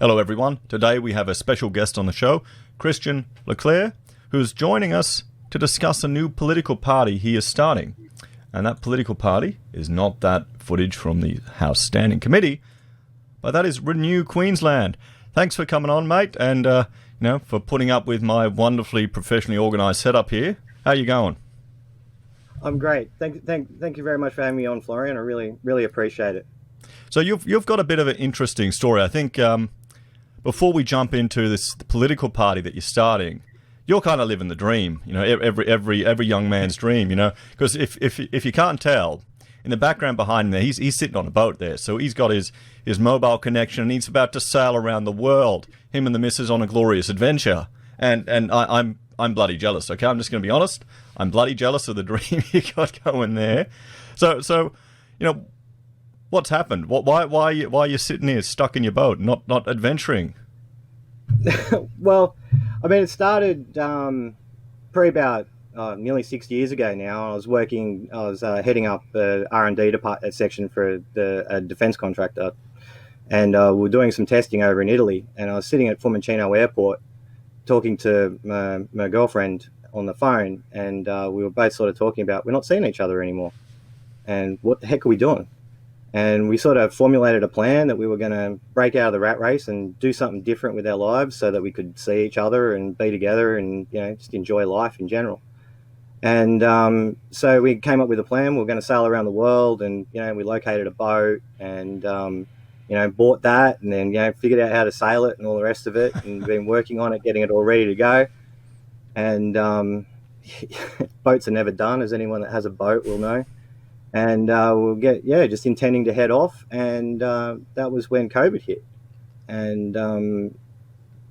Hello everyone. Today we have a special guest on the show, Christian Leclerc, who's joining us to discuss a new political party he is starting. And that political party is not that footage from the House Standing Committee, but that is Renew Queensland. Thanks for coming on, mate, and for putting up with my wonderfully professionally organised setup here. How you going? I'm great. Thank you very much for having me on, Florian. I really appreciate it. So you've got a bit of an interesting story. I think before we jump into this political party that you're starting, you're kind of living the dream, every young man's dream, because if you can't tell, in the background behind him there, he's sitting on a boat there, so he's got his mobile connection and he's about to sail around the world, him and the missus on a glorious adventure, and I'm bloody jealous. Okay, I'm just going to be honest, I'm bloody jealous of the dream you got going there. So what's happened? Why are you sitting here stuck in your boat, not adventuring? Well, I mean, it started probably about nearly 6 years ago now. I was heading up the R&D section for a defence contractor, and we were doing some testing over in Italy. And I was sitting at Fiumicino Airport talking to my girlfriend on the phone, and we were both sort of talking about we're not seeing each other anymore, and what the heck are we doing? And we sort of formulated a plan that we were going to break out of the rat race and do something different with our lives so that we could see each other and be together and, just enjoy life in general. And so we came up with a plan. We were going to sail around the world, and, we located a boat and, bought that, and then, figured out how to sail it and all the rest of it, and been working on it, getting it all ready to go. And boats are never done, as anyone that has a boat will know. And we'll just intending to head off, and that was when COVID hit. And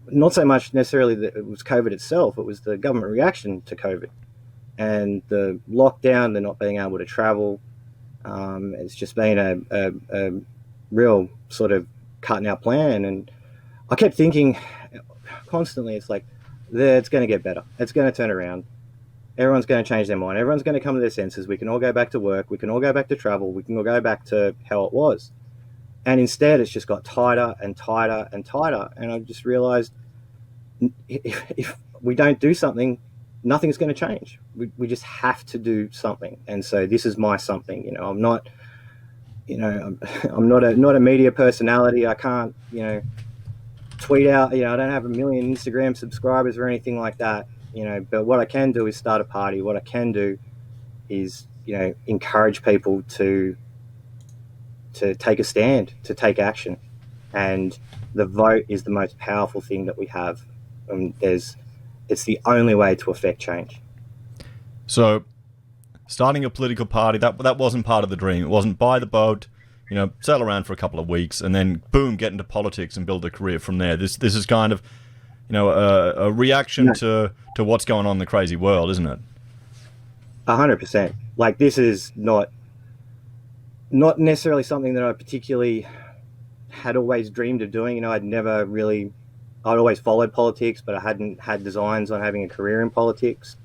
not so much necessarily that it was COVID itself, it was the government reaction to COVID. And the lockdown, the not being able to travel, it's just been a real sort of cutting our plan. And I kept thinking constantly, it's like, it's going to get better. It's going to turn around. Everyone's going to change their mind. Everyone's going to come to their senses. We can all go back to work. We can all go back to travel. We can all go back to how it was. And instead, it's just got tighter and tighter and tighter. And I just realized if we don't do something, nothing's going to change. We just have to do something. And so this is my something. I'm not, I'm not a media personality. I can't, tweet out. I don't have 1 million Instagram subscribers or anything like that. But what I can do is start a party. What I can do is, encourage people to take a stand, to take action. And the vote is the most powerful thing that we have. It's the only way to affect change. So starting a political party, that wasn't part of the dream. It wasn't buy the boat, sail around for a couple of weeks and then boom, get into politics and build a career from there. This is kind of, a reaction to what's going on in the crazy world, isn't it? 100%. Like, this is not necessarily something that I particularly had always dreamed of doing. I'd always followed politics, but I hadn't had designs on having a career in politics.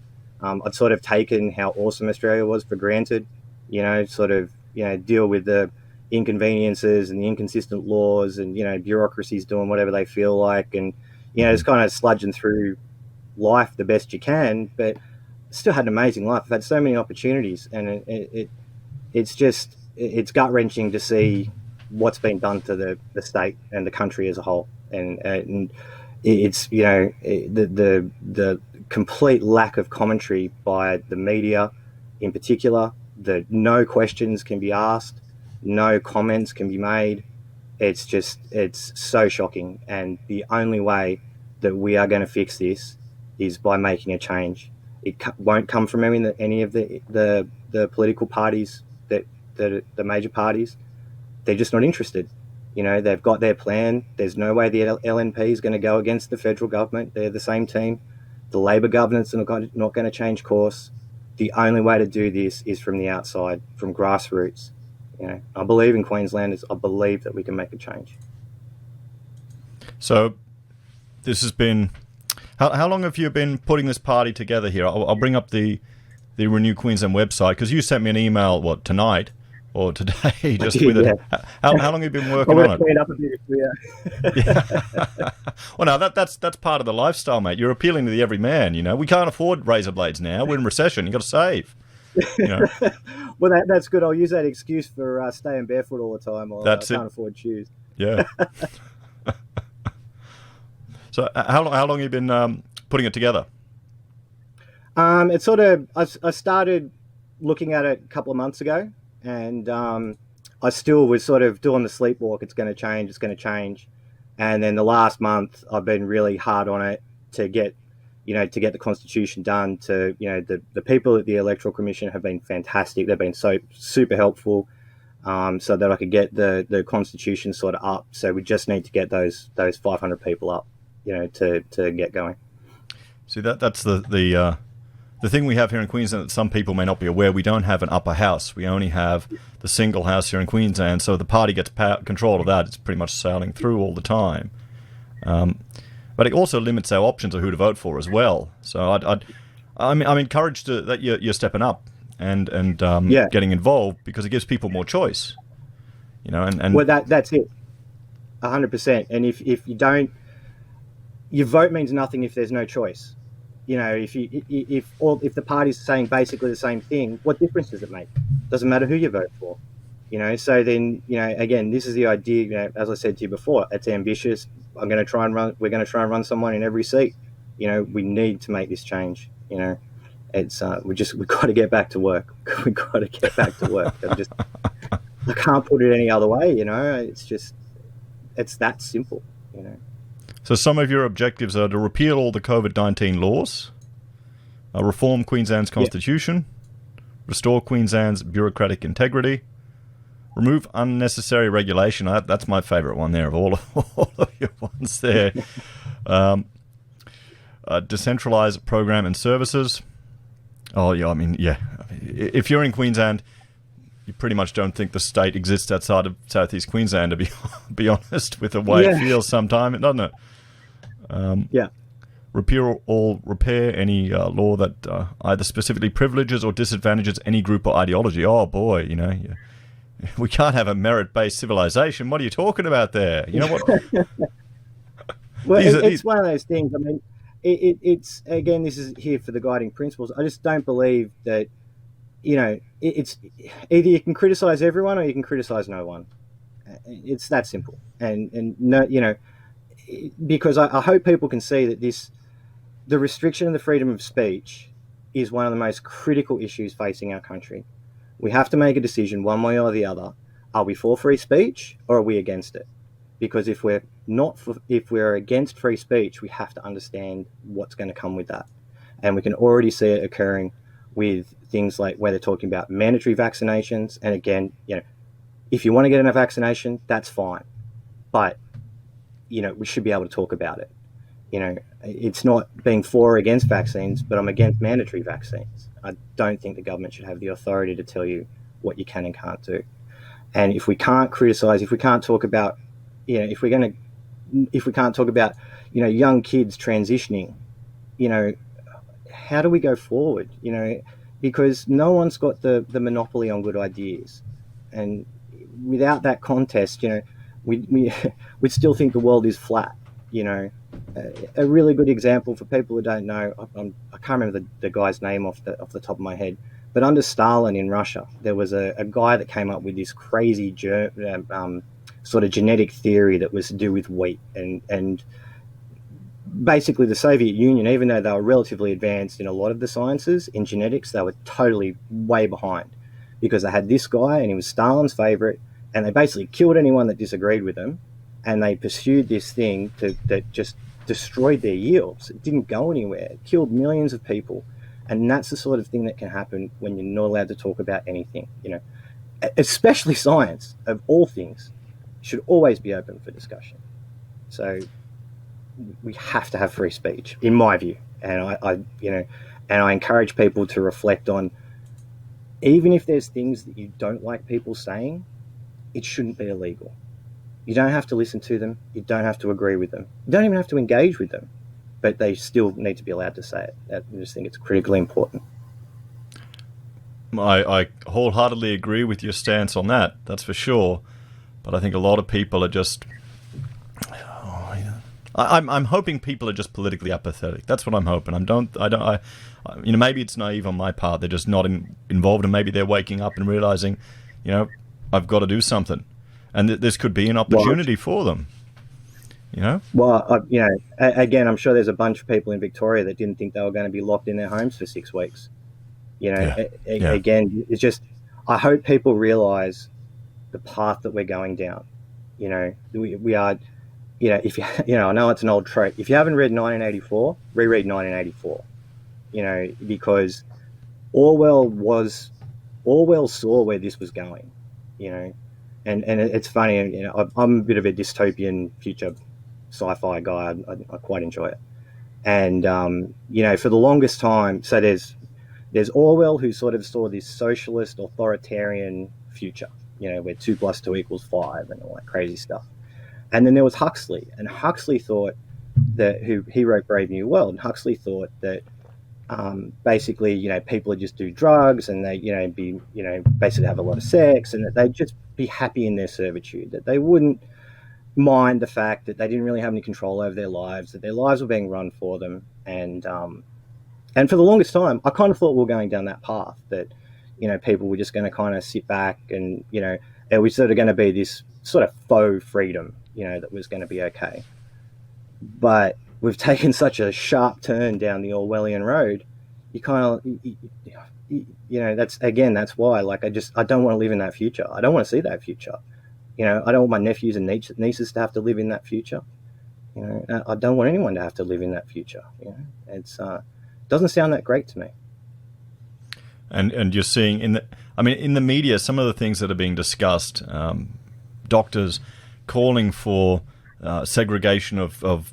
I'd sort of taken how awesome Australia was for granted, deal with the inconveniences and the inconsistent laws and, bureaucracies doing whatever they feel like, and just kind of sludging through life the best you can, but still had an amazing life. I've had so many opportunities, and it's gut-wrenching to see what's been done to the state and the country as a whole. And it's, the complete lack of commentary by the media in particular, that no questions can be asked, no comments can be made. It's so shocking. And the only way that we are going to fix this is by making a change. It won't come from any of the political parties, that the major parties. They're just not interested. They've got their plan. There's no way the LNP is going to go against the federal government. They're the same team. The Labor government's not going to change course. The only way to do this is from the outside, from grassroots. I believe in Queenslanders. I believe that we can make a change. So this has been... How long have you been putting this party together here? I'll bring up the Renew Queensland website, because you sent me an email, tonight, or today? Just did, with yeah. it. How long have you been I working would on have it? cleaned up a bit if we, Yeah. Well, no, that's part of the lifestyle, mate. You're appealing to the everyman. You know, we can't afford razor blades now. We're in recession. You got to save. You know, Well, that's good. I'll use that excuse for staying barefoot all the time. Or I That's it. can't afford shoes. yeah. So, how long have you been putting it together? It's sort of I started looking at it a couple of months ago, and I still was sort of doing the sleepwalk. It's going to change. It's going to change. And then the last month, I've been really hard on it to get the Constitution done. The people at the Electoral Commission have been fantastic. They've been so super helpful, so that I could get the Constitution sort of up. So we just need to get those 500 people up, to get going. See, that's the thing we have here in Queensland that some people may not be aware. We don't have an upper house. We only have the single house here in Queensland. So the party gets control of that. It's pretty much sailing through all the time. But it also limits our options of who to vote for as well. So I'm encouraged that you're stepping up and getting involved, because it gives people more choice. And well, that's it, 100%. And if you don't, your vote means nothing if there's no choice. If the party's saying basically the same thing, what difference does it make? Doesn't matter who you vote for. So then, again, this is the idea, as I said to you before, it's ambitious. We're going to try and run someone in every seat. We need to make this change. It's we've got to get back to work. We've got to get back to work. I can't put it any other way. It's that simple. So some of your objectives are to repeal all the COVID-19 laws, reform Queensland's constitution, restore Queensland's bureaucratic integrity, remove unnecessary regulation. That's my favourite one there of all of your ones there. Decentralise program and services. Oh, yeah. If you're in Queensland, you pretty much don't think the state exists outside of southeast Queensland, to be honest, with the way it feels sometimes, doesn't it? Repair any law that either specifically privileges or disadvantages any group or ideology. Oh boy, we can't have a merit-based civilization. What are you talking about there? You know what? Well, it's one of those things. I mean, it's again, this is here for the guiding principles. I just don't believe that. It's either you can criticize everyone or you can criticize no one. It's that simple. And no, because I hope people can see that the restriction of the freedom of speech is one of the most critical issues facing our country. We have to make a decision one way or the other. Are we for free speech or are we against it? Because if we're against free speech, we have to understand what's going to come with that. And we can already see it occurring with things like where they're talking about mandatory vaccinations. And again, if you want to get a vaccination, that's fine. But we should be able to talk about it. It's not being for or against vaccines, but I'm against mandatory vaccines. I don't think the government should have the authority to tell you what you can and can't do. And if we can't criticize, if we can't talk about, if we can't talk about, young kids transitioning, how do we go forward? Because no one's got the monopoly on good ideas. And without that contest, we still think the world is flat. A really good example for people who don't know, I can't remember the guy's name off the top of my head, but under Stalin in Russia, there was a guy that came up with this crazy sort of genetic theory that was to do with wheat. And basically the Soviet Union, even though they were relatively advanced in a lot of the sciences, in genetics, they were totally way behind, because they had this guy and he was Stalin's favorite. And they basically killed anyone that disagreed with them, and they pursued this thing that just destroyed their yields. It didn't go anywhere. It killed millions of people, and that's the sort of thing that can happen when you're not allowed to talk about anything. Especially science, of all things, should always be open for discussion. So we have to have free speech, in my view, and I encourage people to reflect on, even if there's things that you don't like people saying, it shouldn't be illegal. You don't have to listen to them. You don't have to agree with them. You don't even have to engage with them, but they still need to be allowed to say it. I just think it's critically important. I wholeheartedly agree with your stance on that. That's for sure. But I think a lot of people are just. I'm hoping people are just politically apathetic. That's what I'm hoping. Maybe it's naive on my part. They're just not involved, and maybe they're waking up and realizing, I've got to do something, and this could be an opportunity for them. Well, again, I'm sure there's a bunch of people in Victoria that didn't think they were going to be locked in their homes for 6 weeks. Again, it's just, I hope people realize the path that we're going down. We are, if I know it's an old trope. If you haven't read 1984, reread 1984. Because Orwell saw where this was going. And it's funny. I'm a bit of a dystopian future sci-fi guy. I quite enjoy it. And for the longest time, so there's Orwell, who sort of saw this socialist authoritarian future, where 2 + 2 = 5 and all that crazy stuff. And then there was Huxley, and Huxley thought that he wrote Brave New World, and Huxley thought that basically, people would just do drugs, and they, basically have a lot of sex, and that they'd just be happy in their servitude, that they wouldn't mind the fact that they didn't really have any control over their lives, that their lives were being run for them. And for the longest time, I kind of thought we were going down that path, that, people were just going to kind of sit back and, it was sort of going to be this sort of faux freedom, that was going to be okay. But we've taken such a sharp turn down the Orwellian road. You kind of, that's why, I don't want to live in that future. I don't want to see that future. I don't want my nephews and nieces to have to live in that future. I don't want anyone to have to live in that future. It's doesn't sound that great to me. And you're seeing in the media, some of the things that are being discussed, doctors calling for segregation of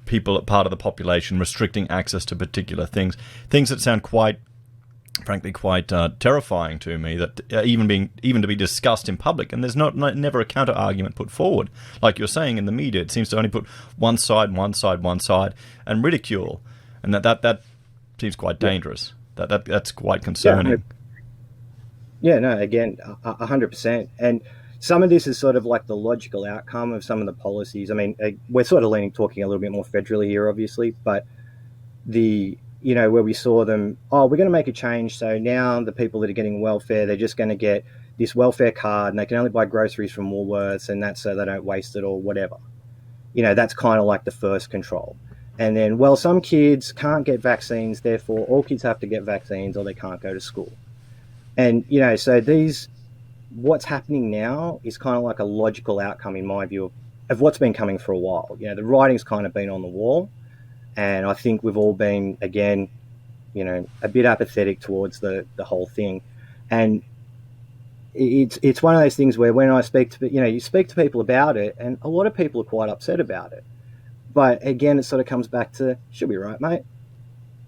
people, part of the population, restricting access to particular things that sound frankly quite terrifying to me, that even to be discussed in public, and there's never a counter argument put forward. Like you're saying, in the media, it seems to only put one side, and ridicule, and that seems quite dangerous. That's quite concerning. Again, 100%. And some of this is sort of like the logical outcome of some of the policies. I mean, we're sort of talking a little bit more federally here, obviously, but where we saw them, we're going to make a change. So now the people that are getting welfare, they're just going to get this welfare card, and they can only buy groceries from Woolworths, and that's so they don't waste it or whatever. That's kind of like the first control. And then, some kids can't get vaccines, therefore all kids have to get vaccines or they can't go to school. And, so what's happening now is kind of like a logical outcome, in my view, of what's been coming for a while. The writing's kind of been on the wall, and I think we've all been, again, a bit apathetic towards the whole thing. And it's one of those things where when I speak to, you speak to people about it, and a lot of people are quite upset about it. But again, it sort of comes back to, she'll be right, mate.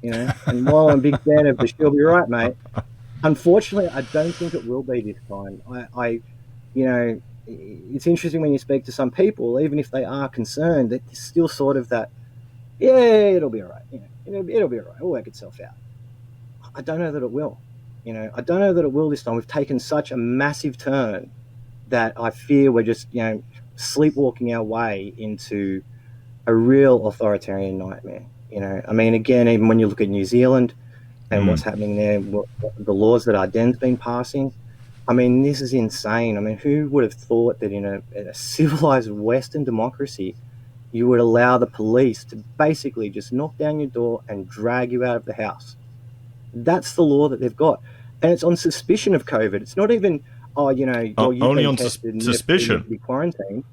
And while I'm a big fan of the she'll be right, mate, unfortunately, I don't think it will be this time. It's interesting when you speak to some people, even if they are concerned, that there's still sort of that, it'll be all right. It'll be all right. It'll work itself out. I don't know that it will. I don't know that it will this time. We've taken such a massive turn that I fear we're just, sleepwalking our way into a real authoritarian nightmare. Again, even when you look at New Zealand and what's happening there, the laws that Ardenn's been passing, this is insane. Who would have thought that in a civilized Western democracy, you would allow the police to basically just knock down your door and drag you out of the house? That's the law that they've got. And it's on suspicion of COVID. It's not even, you've only been on tested suspicion. And be quarantined.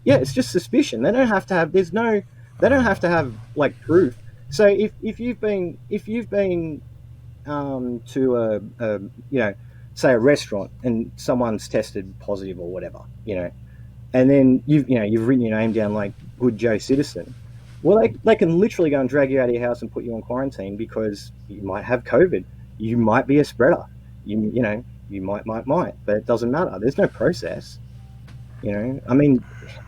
Yeah, it's just suspicion. They don't have to have. They don't have to have proof. So if you've been to say a restaurant and someone's tested positive or whatever, and then you've written your name down like good Joe citizen, well, they can literally go and drag you out of your house and put you on quarantine because you might have COVID. You might be a spreader. You might, but it doesn't matter. There's no process.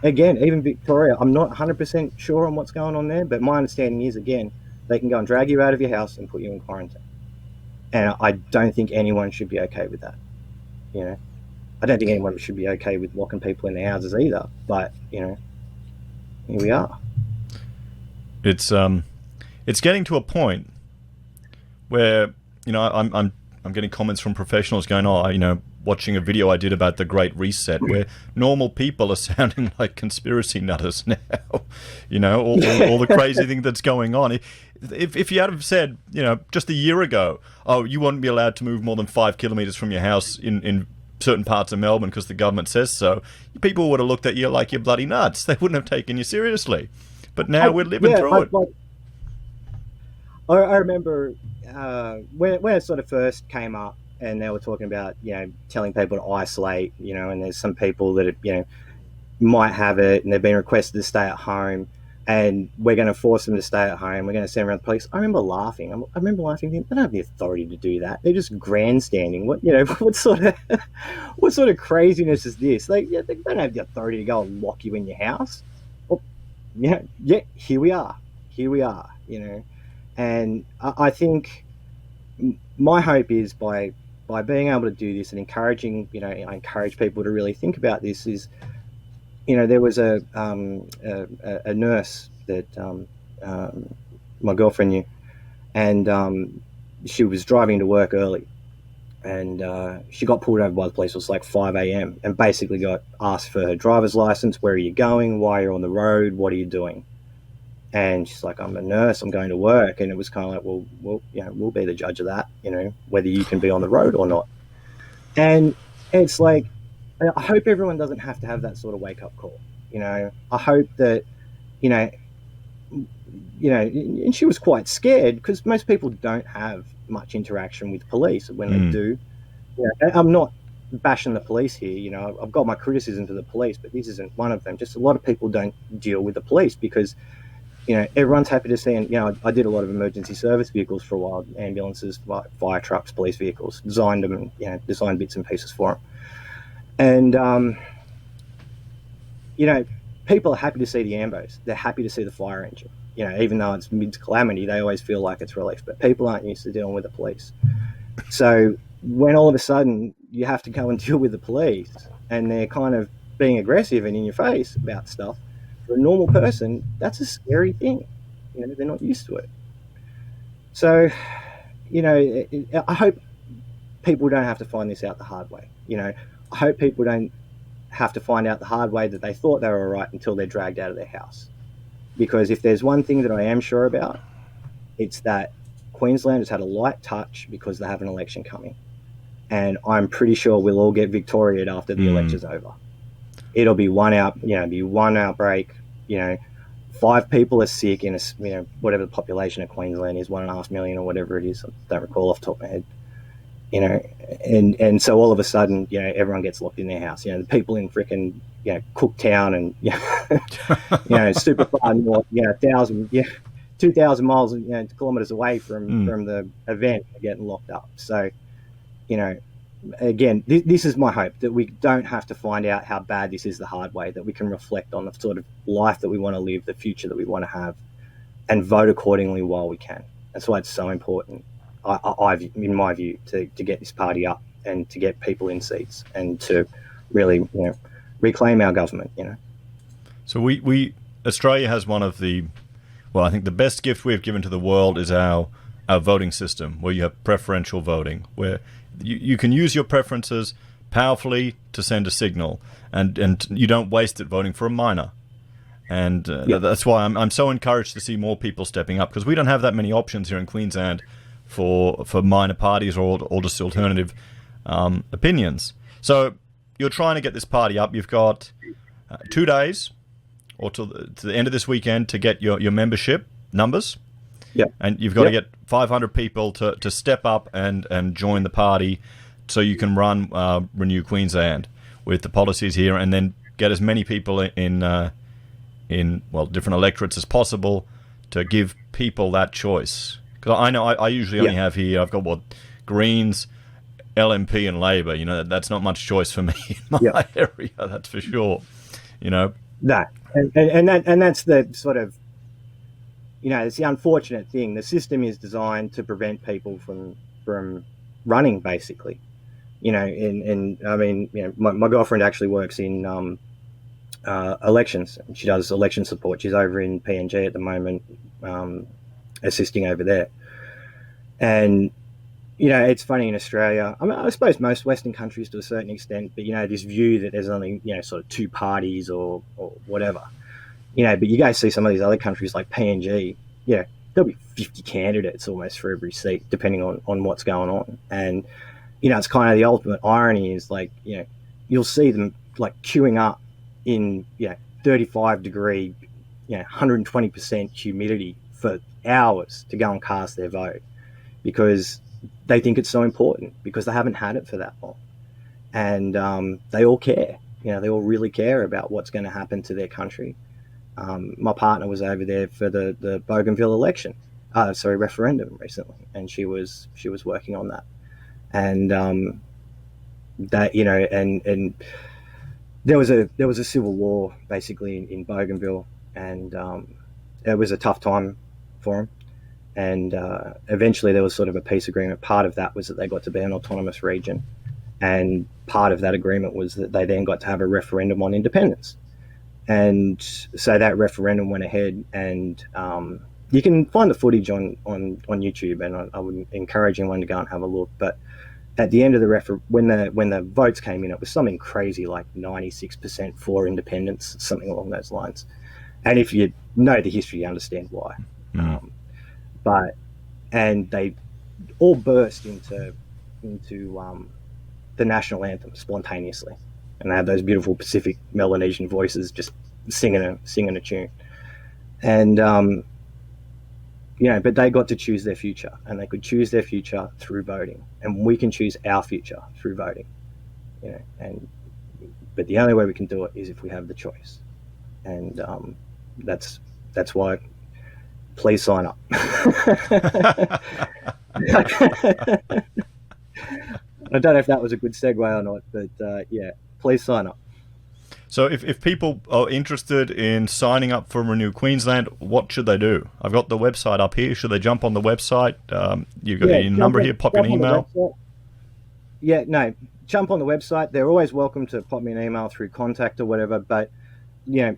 Again, even Victoria, I'm not 100% sure on what's going on there, but my understanding is, again, they can go and drag you out of your house and put you in quarantine. And I don't think anyone should be okay with that. You know, I don't think anyone should be okay with locking people in their houses either. But you know, here we are. It's getting to a point where, you know, I'm getting comments from professionals going, oh, you know, watching a video I did about the Great Reset, where normal people are sounding like conspiracy nutters now. You know, all the crazy thing that's going on. If you had have said, you know, just a year ago, oh, you won't be allowed to move more than 5 kilometres from your house in certain parts of Melbourne because the government says so, people would have looked at you like you're bloody nuts. They wouldn't have taken you seriously. But now we're living through it. I remember when it sort of first came up, and they were talking about, you know, telling people to isolate, you know, and there's some people that, you know, might have it and they've been requested to stay at home, and we're going to force them to stay at home. We're going to send around the police. I remember laughing. They don't have the authority to do that. They're just grandstanding. What sort of craziness is this? They don't have the authority to go and lock you in your house. Well, yeah, here we are, you know. And I think my hope is by being able to do this and encouraging, you know, I encourage people to really think about this is, you know, there was a nurse that my girlfriend knew, and she was driving to work early, and she got pulled over by the police. It was like 5 a.m. and basically got asked for her driver's license. Where are you going? Why are you on the road? What are you doing? And she's like, I'm a nurse, I'm going to work. And it was kind of like, well, you know, we'll be the judge of that, you know, whether you can be on the road or not. And it's like, I hope everyone doesn't have to have that sort of wake-up call. You know, I hope that, you know, and she was quite scared because most people don't have much interaction with police. When they do, you know, I'm not bashing the police here. You know, I've got my criticism to the police, but this isn't one of them. Just a lot of people don't deal with the police because, you know, everyone's happy to see, and, you know, I did a lot of emergency service vehicles for a while, ambulances, fire trucks, police vehicles, designed them, and, you know, designed bits and pieces for them. And, you know, people are happy to see the ambos. They're happy to see the fire engine. You know, even though it's mid-calamity, they always feel like it's relief. But people aren't used to dealing with the police. So when all of a sudden you have to go and deal with the police and they're kind of being aggressive and in your face about stuff, for a normal person, that's a scary thing. You know, they're not used to it. So, you know, I hope people don't have to find this out the hard way. You know, I hope people don't have to find out the hard way that they thought they were all right until they're dragged out of their house. Because if there's one thing that I am sure about, it's that Queensland has had a light touch because they have an election coming. And I'm pretty sure we'll all get victoriated after the election's over. It'll be one outbreak, you know, 5 people are sick in you know, whatever the population of Queensland is, 1.5 million or whatever it is. I don't recall off the top of my head. You know, and so all of a sudden, you know, everyone gets locked in their house. You know, the people in frickin', you know, Cooktown and, you know, super far north, you know, 2,000 miles, you know, kilometres away from the event are getting locked up. So, you know, again, this is my hope, that we don't have to find out how bad this is the hard way, that we can reflect on the sort of life that we want to live, the future that we want to have, and vote accordingly while we can. That's why it's so important, in my view, to get this party up and to get people in seats and to really, you know, reclaim our government, you know. So we Australia has one of the, well, I think the best gift we've given to the world is our voting system, where you have preferential voting, where you can use your preferences powerfully to send a signal, and you don't waste it voting for a minor. And that's why I'm so encouraged to see more people stepping up, because we don't have that many options here in Queensland for minor parties or just alternative opinions. So you're trying to get this party up. You've got 2 days, or to the end of this weekend, to get your membership numbers. Yeah, and you've got to get 500 people to step up and join the party, so you can run Renew Queensland with the policies here, and then get as many people in different electorates as possible to give people that choice. Because I know I usually only have here, I've got Greens, LNP, and Labor. You know, that's not much choice for me in my area. That's for sure. You know, no, and that's the sort of, you know, it's the unfortunate thing. The system is designed to prevent people from from running, basically. You know, and I mean, you know, my girlfriend actually works in elections. She does election support. She's over in PNG at the moment, assisting over there. And, you know, it's funny in Australia. I mean, I suppose most Western countries to a certain extent, but, you know, this view that there's only, you know, sort of two parties or whatever, you know, but you go see some of these other countries like PNG, you know, there'll be 50 candidates almost for every seat, depending on what's going on. And, you know, it's kind of the ultimate irony is like, you know, you'll see them like queuing up in, you know, 35-degree, you know, 120% humidity for hours to go and cast their vote because they think it's so important because they haven't had it for that long. And they all care, you know, they all really care about what's going to happen to their country. My partner was over there for the Bougainville referendum recently, and she was working on that. And that, you know, and there was a civil war basically in Bougainville, and it was a tough time for them. And eventually there was sort of a peace agreement. Part of that was that they got to be an autonomous region, and part of that agreement was that they then got to have a referendum on independence. And so that referendum went ahead, and you can find the footage on YouTube, and I would encourage anyone to go and have a look. But at the end of the when the votes came in, it was something crazy like 96% for independence, something along those lines. And if you know the history, you understand why. And they all burst into the national anthem spontaneously, and they had those beautiful Pacific Melanesian voices just singing a tune. And you know, but they got to choose their future, and they could choose their future through voting, and we can choose our future through voting. You know, but the only way we can do it is if we have the choice, and that's why. Please sign up. I don't know if that was a good segue or not, but yeah, please sign up. So if people are interested in signing up for Renew Queensland, what should they do? I've got the website up here. Should they jump on the website? You've got your number here, pop an email. Yeah, no, jump on the website. They're always welcome to pop me an email through contact or whatever, but, you know,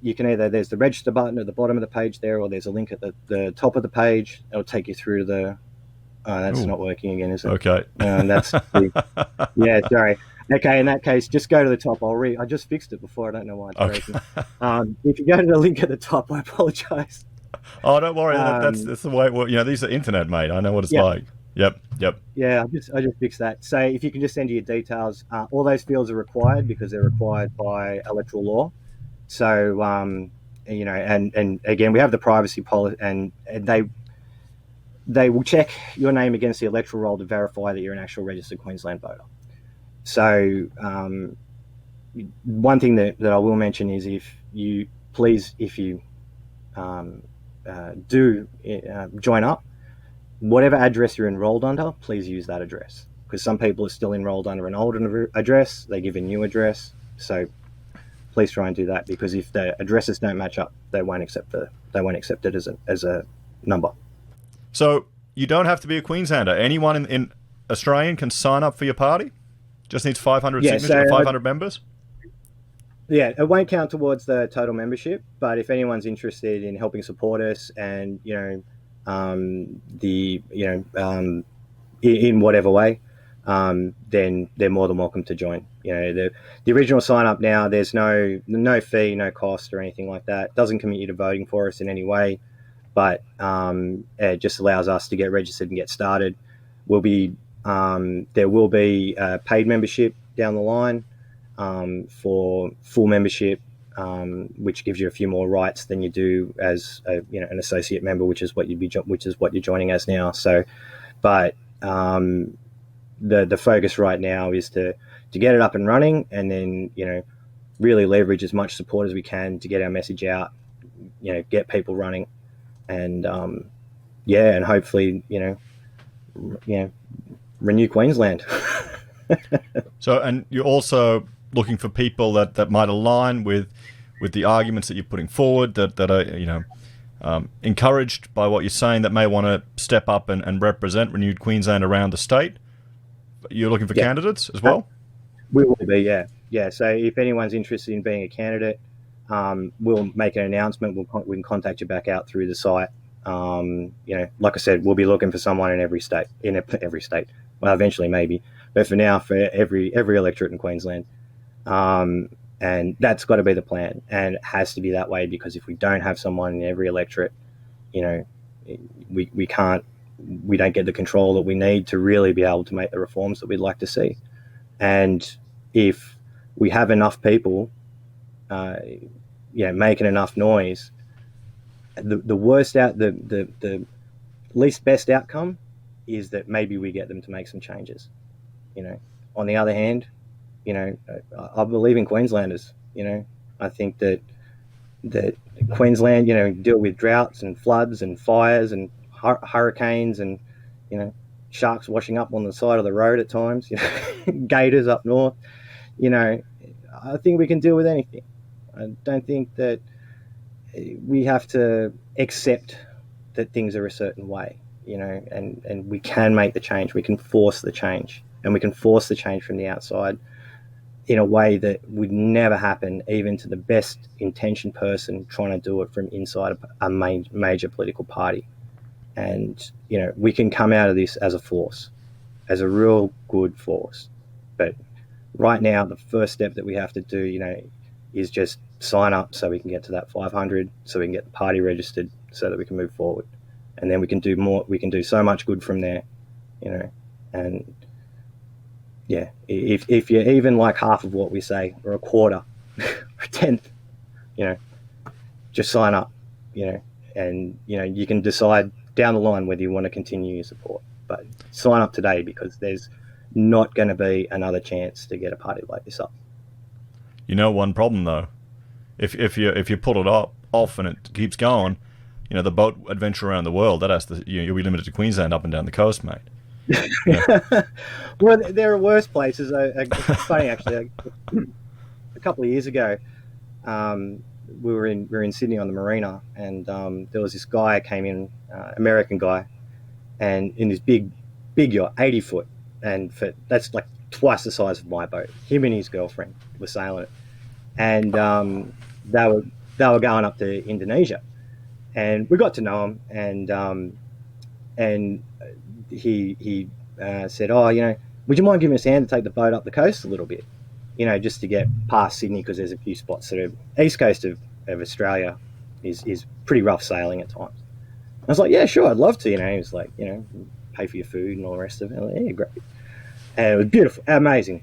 you can either, there's the register button at the bottom of the page there, or there's a link at the top of the page. It'll take you through the, that's not working again, is it? Okay. Yeah, sorry. Okay, in that case, just go to the top. I just fixed it before. I don't know why it's breaking. If you go to the link at the top, I apologize. Oh, don't worry. That's the way, you know, these are internet, mate. I know what it's like. Yep. Yeah, I just fixed that. So if you can just send your details, all those fields are required because they're required by electoral law. So, you know, and again, we have the privacy policy, and they will check your name against the electoral roll to verify that you're an actual registered Queensland voter. So, one thing that I will mention is if you do join up, whatever address you're enrolled under, please use that address, because some people are still enrolled under an old address. They give a new address. So please try and do that, because if the addresses don't match up, they won't accept it as a number. So you don't have to be a Queenslander. Anyone in Australian can sign up for your party? Just needs 500 signatures, 500 members? Yeah, it won't count towards the total membership, but if anyone's interested in helping support us and, you know, in whatever way, then they're more than welcome to join. You know, the original sign up now, there's no fee, no cost or anything like that. It doesn't commit you to voting for us in any way, but it just allows us to get registered and get started. There will be a paid membership down the line for full membership, which gives you a few more rights than you do as an associate member, which is what you're joining as now. So, but the focus right now is to get it up and running, and then, you know, really leverage as much support as we can to get our message out, you know, get people running, and and hopefully, you know, renew Queensland. So, and you're also looking for people that might align with the arguments that you're putting forward, that are, you know, encouraged by what you're saying that may want to step up and represent Renewed Queensland around the state? You're looking for candidates as well? We will be, yeah. Yeah, so if anyone's interested in being a candidate, we'll make an announcement. We can contact you back out through the site. Like I said, we'll be looking for someone in every state. Well, eventually maybe, but for now, for every electorate in Queensland. And that's got to be the plan, and it has to be that way, because if we don't have someone in every electorate, we don't get the control that we need to really be able to make the reforms that we'd like to see. And if we have enough people, making enough noise, the least best outcome is that maybe we get them to make some changes. On the other hand, I believe in Queenslanders. I think that Queensland, deal with droughts and floods and fires and hurricanes and, sharks washing up on the side of the road at times, gators up north. I think we can deal with anything. I don't think that we have to accept that things are a certain way, and we can make the change. We can force the change, and we can force the change from the outside in a way that would never happen even to the best intentioned person trying to do it from inside a major political party. And, we can come out of this as a force, as a real good force. But right now, the first step that we have to do, is just sign up so we can get to that 500, so we can get the party registered, so that we can move forward. And then we can do more. We can do so much good from there, and yeah, if you're even like half of what we say, or a quarter, or a tenth, just sign up, and you can decide down the line whether you want to continue your support. But sign up today, because there's not going to be another chance to get a party like this up. One problem though, if you put it off and it keeps going, the boat adventure around the world, that has to you'll be limited to Queensland up and down the coast, mate. Yeah. Well, there are worse places. It's funny, actually. A couple of years ago, we were in Sydney on the marina, and there was this guy who came in, American guy, and in this big yacht, 80 foot, and that's like twice the size of my boat. Him and his girlfriend were sailing it, and they were going up to Indonesia, and we got to know him, and he said, would you mind giving us a hand to take the boat up the coast a little bit, just to get past Sydney, because there's a few spots that are east coast of Australia is pretty rough sailing at times. I was like, yeah, sure, I'd love to. He was like, pay for your food and all the rest of it. I was like, yeah, great. And it was beautiful, amazing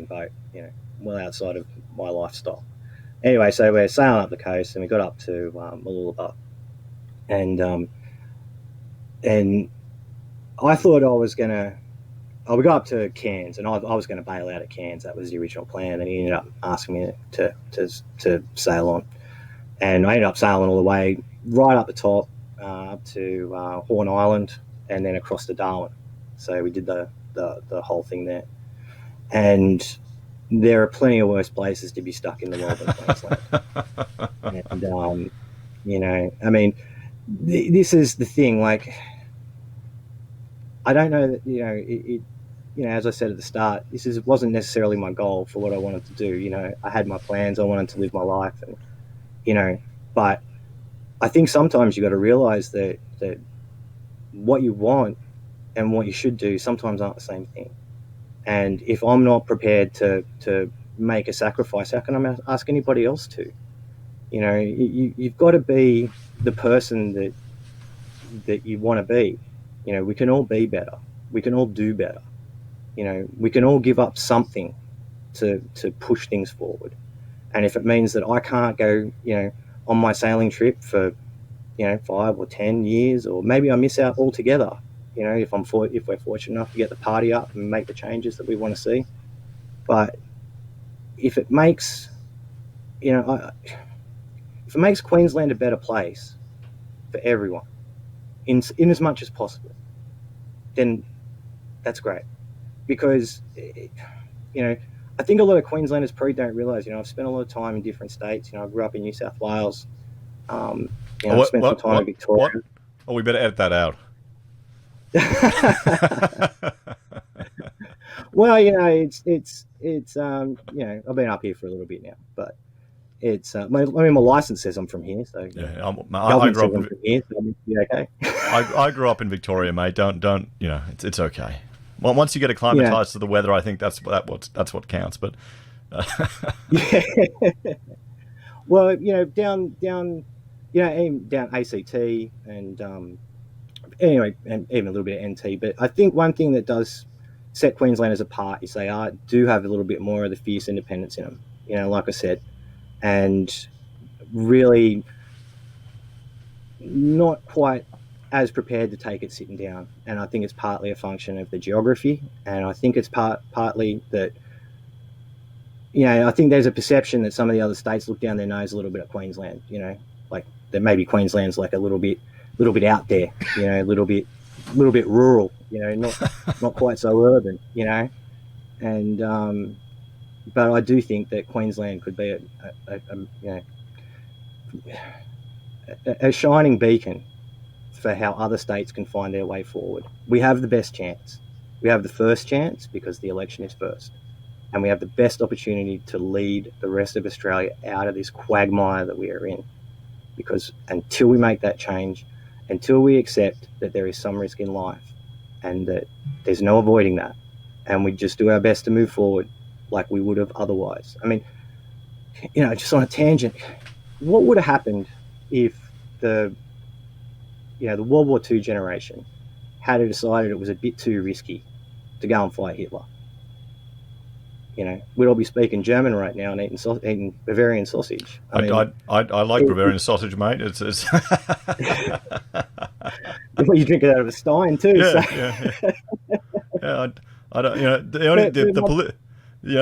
boat, well outside of my lifestyle. Anyway, so we're sailing up the coast, and we got up to Mooloolaba, and I thought I was going to... we got up to Cairns, and I was going to bail out at Cairns. That was the original plan, and he ended up asking me to sail on. And I ended up sailing all the way right up the top, up to Horn Island, and then across to Darwin. So we did the whole thing there. And there are plenty of worse places to be stuck in the world than Queensland. And, this is the thing, like... I don't know that, as I said at the start, wasn't necessarily my goal for what I wanted to do. I had my plans. I wanted to live my life, and, but I think sometimes you got to realize that what you want and what you should do sometimes aren't the same thing. And if I'm not prepared to make a sacrifice, how can I ask anybody else to? You've got to be the person that you want to be. We can all be better. We can all do better. We can all give up something to push things forward. And if it means that I can't go, on my sailing trip for, 5 or 10 years, or maybe I miss out altogether, if we're fortunate enough to get the party up and make the changes that we want to see. But if it makes, if it makes Queensland a better place for everyone, in as much as possible, then that's great. Because, I think a lot of Queenslanders probably don't realise, I've spent a lot of time in different states. I grew up in New South Wales, You know, I spent some time in Victoria. What? Oh, we better edit that out. Well, you know, it's you know, I've been up here for a little bit now, but it's my license says I'm from here, so Yeah, I grew up from here, so I'm okay. I grew up in Victoria, mate. Don't you know? It's okay. Well, once you get acclimatized to the weather, I think that's what counts. But yeah. Well, you know, down, you know, down ACT and anyway, and even a little bit of NT. But I think one thing that does set Queenslanders apart is they do have a little bit more of the fierce independence in them. You know, like I said, and really not quite as prepared to take it sitting down. And I think it's partly a function of the geography, and I think it's partly that, you know, I think there's a perception that some of the other states look down their nose a little bit at Queensland. You know, like that maybe Queensland's like a little bit out there. You know, a little bit rural. You know, not quite so urban. You know, and but I do think that Queensland could be a shining beacon for how other states can find their way forward. We have the best chance. We have the first chance because the election is first. And we have the best opportunity to lead the rest of Australia out of this quagmire that we are in. Because until we make that change, until we accept that there is some risk in life and that there's no avoiding that, and we just do our best to move forward like we would have otherwise. I mean, you know, just on a tangent, what would have happened if the World War II generation had decided it was a bit too risky to go and fight Hitler? You know, we'd all be speaking German right now and eating Bavarian sausage. I like Bavarian sausage, mate. It's well, you drink it out of a stein too. Yeah, so. Yeah. I don't. You know,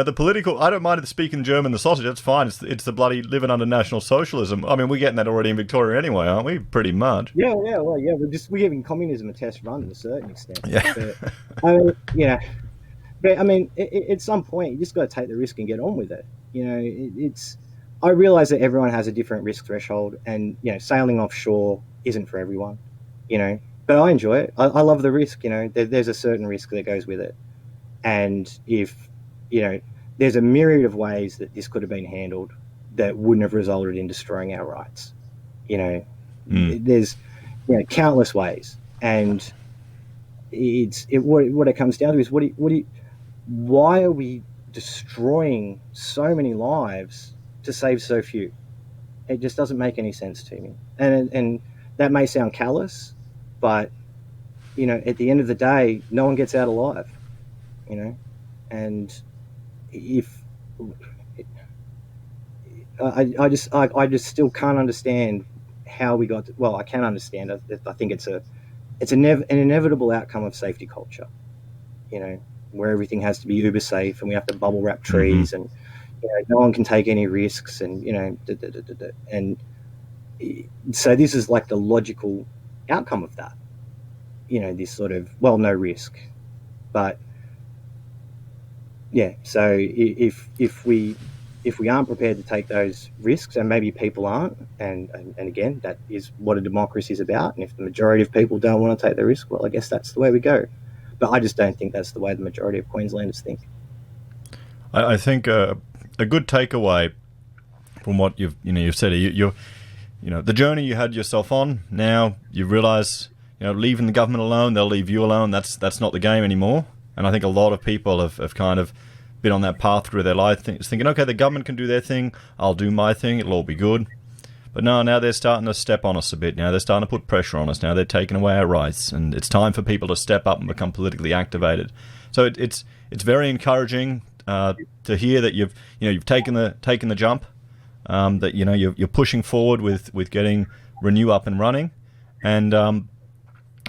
the political. I don't mind speaking German. The sausage, that's fine. It's the bloody living under National Socialism. I mean, we're getting that already in Victoria anyway, aren't we? Pretty much. Yeah. Well, yeah. We're giving communism a test run to a certain extent. Yeah. But, I mean, you know. But I mean, at some point, you just got to take the risk and get on with it. You know, I realise that everyone has a different risk threshold, and you know, sailing offshore isn't for everyone. You know, but I enjoy it. I love the risk. You know, there's a certain risk that goes with it, and if you know, there's a myriad of ways that this could have been handled that wouldn't have resulted in destroying our rights. You know, there's countless ways, and what it comes down to is why are we destroying so many lives to save so few? It just doesn't make any sense to me. And that may sound callous, but you know, at the end of the day, no one gets out alive. You know, and I just still can't understand how we got. Well, I can understand it. I think it's an inevitable outcome of safety culture. You know, where everything has to be uber safe and we have to bubble wrap trees and you know, no one can take any risks and you know and so this is like the logical outcome of that. You know, this sort of no risk, but yeah. So if we aren't prepared to take those risks, and maybe people aren't, and again, that is what a democracy is about. And if the majority of people don't want to take the risk, well, I guess that's the way we go. But I just don't think that's the way the majority of Queenslanders think. I think a good takeaway from what you've said, you know, the journey you had yourself on. Now you realise, you know, leaving the government alone, they'll leave you alone. That's not the game anymore. And I think a lot of people have kind of been on that path through their life, thinking, okay, the government can do their thing, I'll do my thing, it'll all be good. But no, now they're starting to step on us a bit. Now they're starting to put pressure on us. Now they're taking away our rights, and it's time for people to step up and become politically activated. So it's very encouraging to hear that you've taken the jump, that you know you're pushing forward with getting Renew up and running, and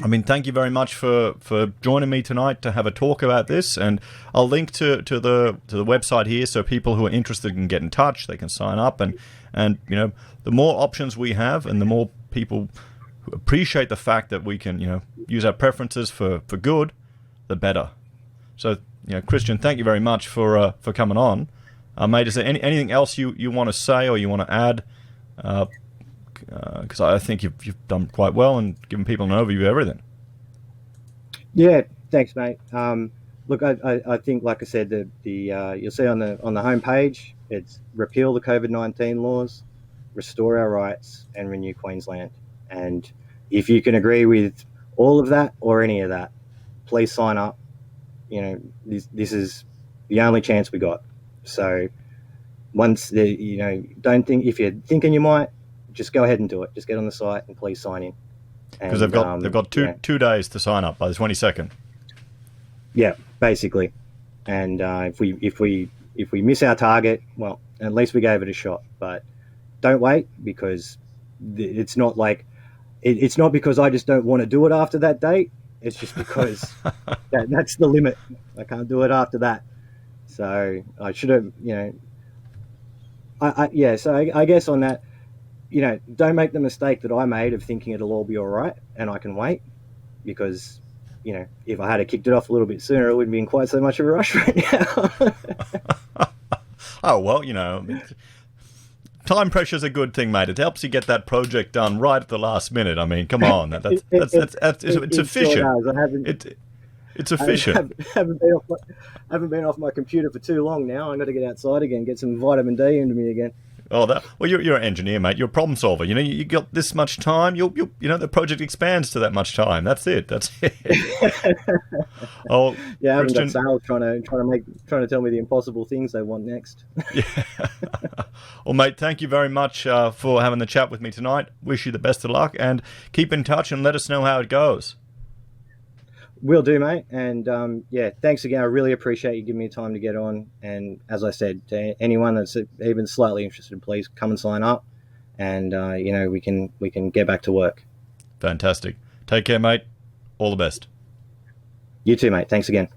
I mean, thank you very much for joining me tonight to have a talk about this. And I'll link to the website here, so people who are interested can get in touch. They can sign up, and you know, the more options we have, and the more people who appreciate the fact that we can, you know, use our preferences for good, the better. So, you know, Christian, thank you very much for coming on, mate. Is there anything else you want to say or you want to add? Because I think you've done quite well and given people an overview of everything. Yeah, thanks, mate. Look, I think, like I said, the you'll see on the homepage, it's repeal the COVID-19 laws, restore our rights, and renew Queensland. And if you can agree with all of that or any of that, please sign up. You know, this is the only chance we got. So once don't think, if you're thinking you might, just go ahead and do it. Just get on the site and please sign in. Because they've got two days to sign up by the 22nd. Yeah, basically. And if we miss our target, well, at least we gave it a shot. But don't wait, because it's not like it's not because I just don't want to do it after that date. It's just because that's the limit. I can't do it after that. So I should have, So I guess on that, don't make the mistake that I made of thinking it'll all be all right and I can wait, because, if I had kicked it off a little bit sooner, it wouldn't be in quite so much of a rush right now. Oh, well, time pressure's a good thing, mate. It helps you get that project done right at the last minute. I mean, come on, it's efficient. It's efficient. I haven't been off my computer for too long now. I'm going to get outside again, get some vitamin D into me again. Oh, you're an engineer, mate. You're a problem solver. You got this much time. The project expands to that much time. That's it. Oh, yeah. I haven't got sales trying to tell me the impossible things they want next. Yeah. Well, mate, thank you very much for having the chat with me tonight. Wish you the best of luck, and keep in touch and let us know how it goes. Will do, mate. And thanks again. I really appreciate you giving me time to get on. And as I said, to anyone that's even slightly interested, please come and sign up. And we can get back to work. Fantastic. Take care, mate. All the best. You too, mate. Thanks again.